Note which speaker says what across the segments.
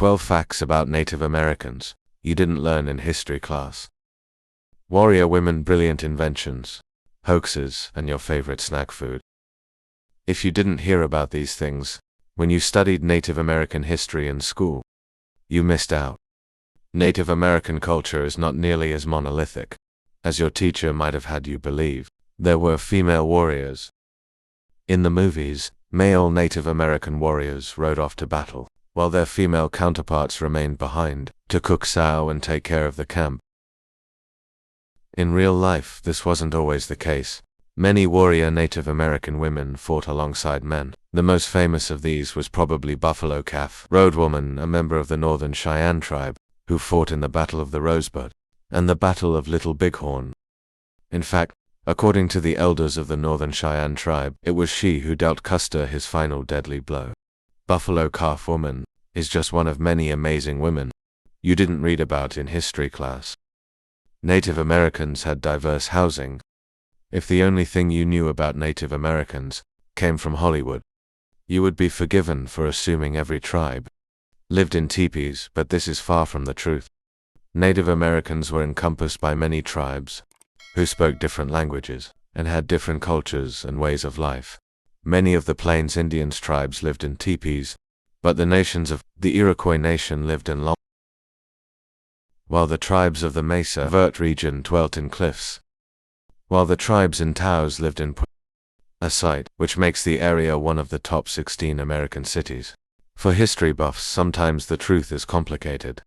Speaker 1: 12 facts about Native Americans you didn't learn in history class. Warrior women, brilliant inventions, hoaxes, and your favorite snack food. If you didn't hear about these things when you studied Native American history in school, you missed out. Native American culture is not nearly as monolithic as your teacher might have had you believe. There were female warriors. In the movies, male Native American warriors rode off to battle, while their female counterparts remained behind to cook sow and take care of the camp. In real life, this wasn't always the case. Many warrior Native American women fought alongside men. The most famous of these was probably Buffalo Calf Road Woman, a member of the Northern Cheyenne tribe, who fought in the Battle of the Rosebud and the Battle of Little Bighorn. In fact, according to the elders of the Northern Cheyenne tribe, it was she who dealt Custer his final deadly blow. Buffalo Calf Woman is just one of many amazing women you didn't read about in history class. Native Americans had diverse housing. If the only thing you knew about Native Americans came from Hollywood, you would be forgiven for assuming every tribe lived in teepees, but this is far from the truth. Native Americans were encompassed by many tribes who spoke different languages and had different cultures and ways of life. Many of the Plains Indians tribes lived in teepees, but the nations of the Iroquois Nation lived in long, while the tribes of the Mesa Vert region dwelt in cliffs, while the tribes in Taos lived in a site which makes the area one of the top 16 American cities. For history buffs, sometimes the truth is complicated.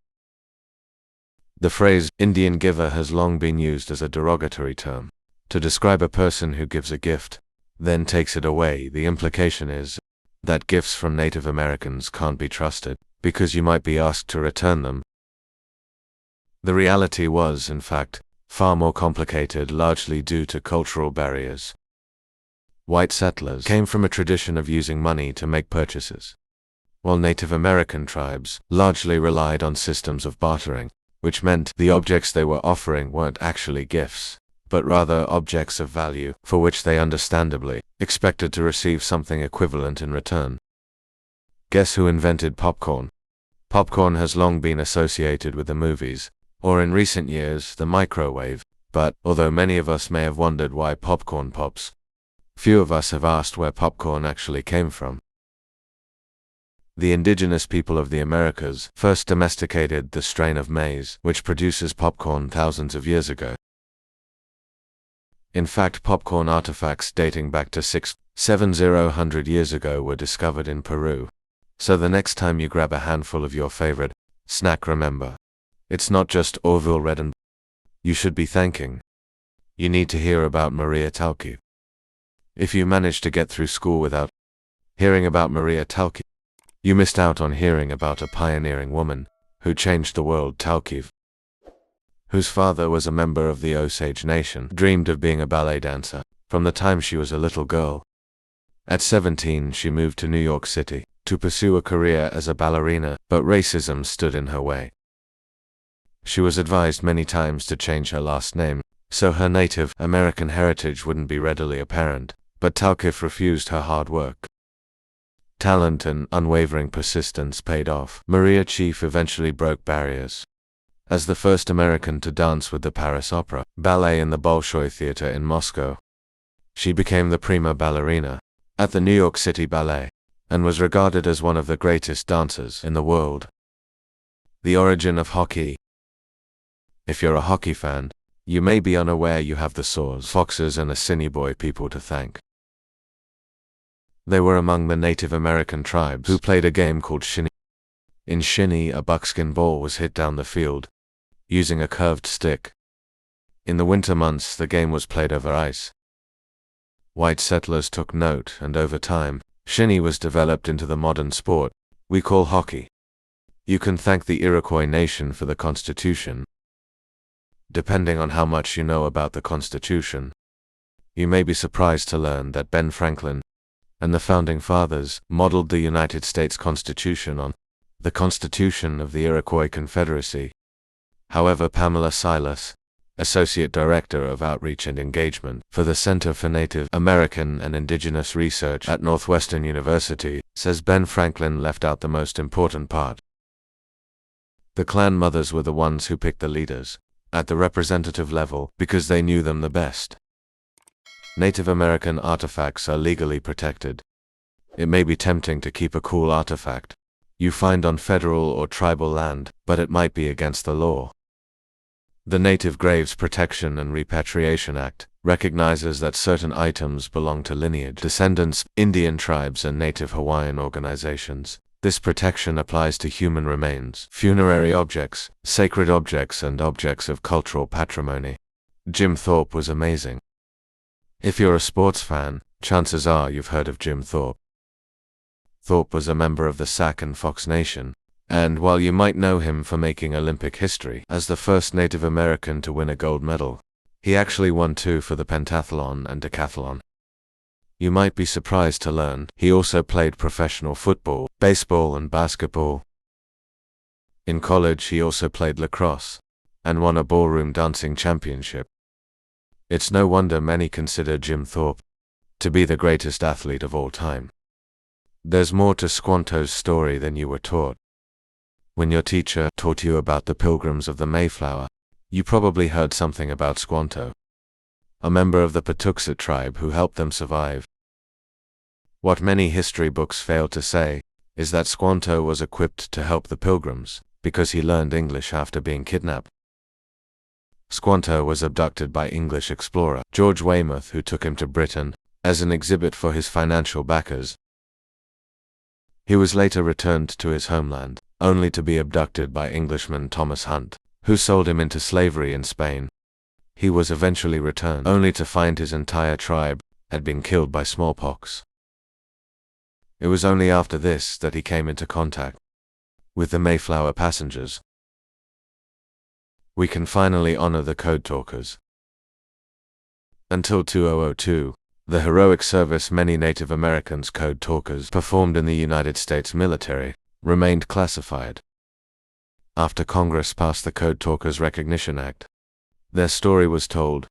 Speaker 1: The phrase Indian giver has long been used as a derogatory term to describe a person who gives a gift, then takes it away. The implication is that gifts from Native Americans can't be trusted because you might be asked to return them. The reality was, in fact, far more complicated, largely due to cultural barriers. White settlers came from a tradition of using money to make purchases, while Native American tribes largely relied on systems of bartering, which meant the objects they were offering weren't actually gifts, but rather objects of value, for which they understandably expected to receive something equivalent in return. Guess who invented popcorn? Popcorn has long been associated with the movies, or in recent years, the microwave, but although many of us may have wondered why popcorn pops, few of us have asked where popcorn actually came from. The indigenous people of the Americas first domesticated the strain of maize which produces popcorn thousands of years ago. In fact, popcorn artifacts dating back to 670 years ago were discovered in Peru. So the next time you grab a handful of your favorite snack, remember, it's not just Orville red and you should be thanking. You need to hear about Maria Talke. If you managed to get through school without hearing about Maria Talke, you missed out on hearing about a pioneering woman who changed the world. Talke, whose father was a member of the Osage Nation, dreamed of being a ballet dancer from the time she was a little girl. At 17, she moved to New York City to pursue a career as a ballerina, but racism stood in her way. She was advised many times to change her last name so her Native American heritage wouldn't be readily apparent, but Talke refused. Her hard work, talent, and unwavering persistence paid off. Maria Chief eventually broke barriers. As the first American to dance with the Paris Opera Ballet in the Bolshoi Theater in Moscow, she became the prima ballerina at the New York City Ballet and was regarded as one of the greatest dancers in the world. The origin of hockey. If you're a hockey fan, you may be unaware you have the Saws, Foxes, and Assiniboine people to thank. They were among the Native American tribes who played a game called shinny. In shinny, a buckskin ball was hit down the field using a curved stick. In the winter months, the game was played over ice. White settlers took note, and over time, shinny was developed into the modern sport we call hockey. You can thank the Iroquois Nation for the Constitution. Depending on how much you know about the Constitution, you may be surprised to learn that Ben Franklin and the Founding Fathers modeled the United States Constitution on the Constitution of the Iroquois Confederacy. However, Pamela Silas, Associate Director of Outreach and Engagement for the Center for Native American and Indigenous Research at Northwestern University, says Ben Franklin left out the most important part. The clan mothers were the ones who picked the leaders, at the representative level, because they knew them the best. Native American artifacts are legally protected. It may be tempting to keep a cool artifact you find on federal or tribal land, but it might be against the law. The Native Graves Protection and Repatriation Act recognizes that certain items belong to lineage descendants, Indian tribes, and Native Hawaiian organizations. This protection applies to human remains, funerary objects, sacred objects, and objects of cultural patrimony. Jim Thorpe was amazing. If you're a sports fan, chances are you've heard of Jim Thorpe. Thorpe was a member of the Sac and Fox Nation, and while you might know him for making Olympic history as the first Native American to win a gold medal, he actually won 2 for the pentathlon and decathlon. You might be surprised to learn he also played professional football, baseball, and basketball. In college, he also played lacrosse and won a ballroom dancing championship. It's no wonder many consider Jim Thorpe to be the greatest athlete of all time. There's more to Squanto's story than you were taught. When your teacher taught you about the Pilgrims of the Mayflower, you probably heard something about Squanto, a member of the Patuxet tribe who helped them survive. What many history books fail to say is that Squanto was equipped to help the Pilgrims because he learned English after being kidnapped. Squanto was abducted by English explorer George Weymouth, who took him to Britain as an exhibit for his financial backers. He was later returned to his homeland, only to be abducted by Englishman Thomas Hunt, who sold him into slavery in Spain. He was eventually returned, only to find his entire tribe had been killed by smallpox. It was only after this that he came into contact with the Mayflower passengers. We can finally honor the code talkers. Until 2002, the heroic service many Native Americans code talkers performed in the United States military remained classified. After Congress passed the Code Talkers Recognition Act, their story was told.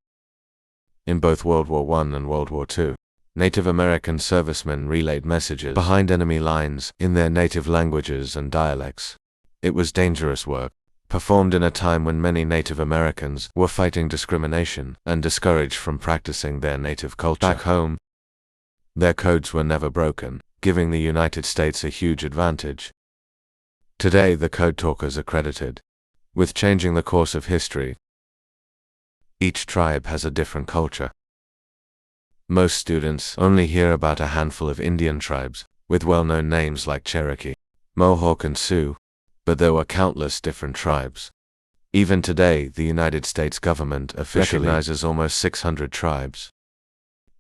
Speaker 1: In both World War I and World War II, Native American servicemen relayed messages behind enemy lines in their native languages and dialects. It was dangerous work, performed in a time when many Native Americans were fighting discrimination and discouraged from practicing their native culture. Back home, their codes were never broken, giving the United States a huge advantage. Today, the code talkers are credited with changing the course of history. Each tribe has a different culture. Most students only hear about a handful of Indian tribes, with well-known names like Cherokee, Mohawk, and Sioux, but there were countless different tribes. Even today, the United States government officially recognizes almost 600 tribes.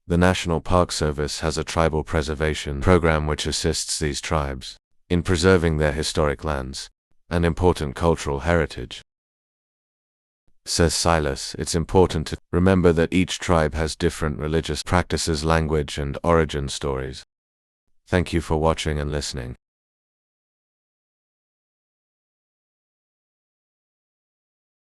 Speaker 1: The National Park Service has a tribal preservation program which assists these tribes in preserving their historic lands and important cultural heritage. Says Silas, it's important to remember that each tribe has different religious practices, language, and origin stories. Thank you for watching and listening.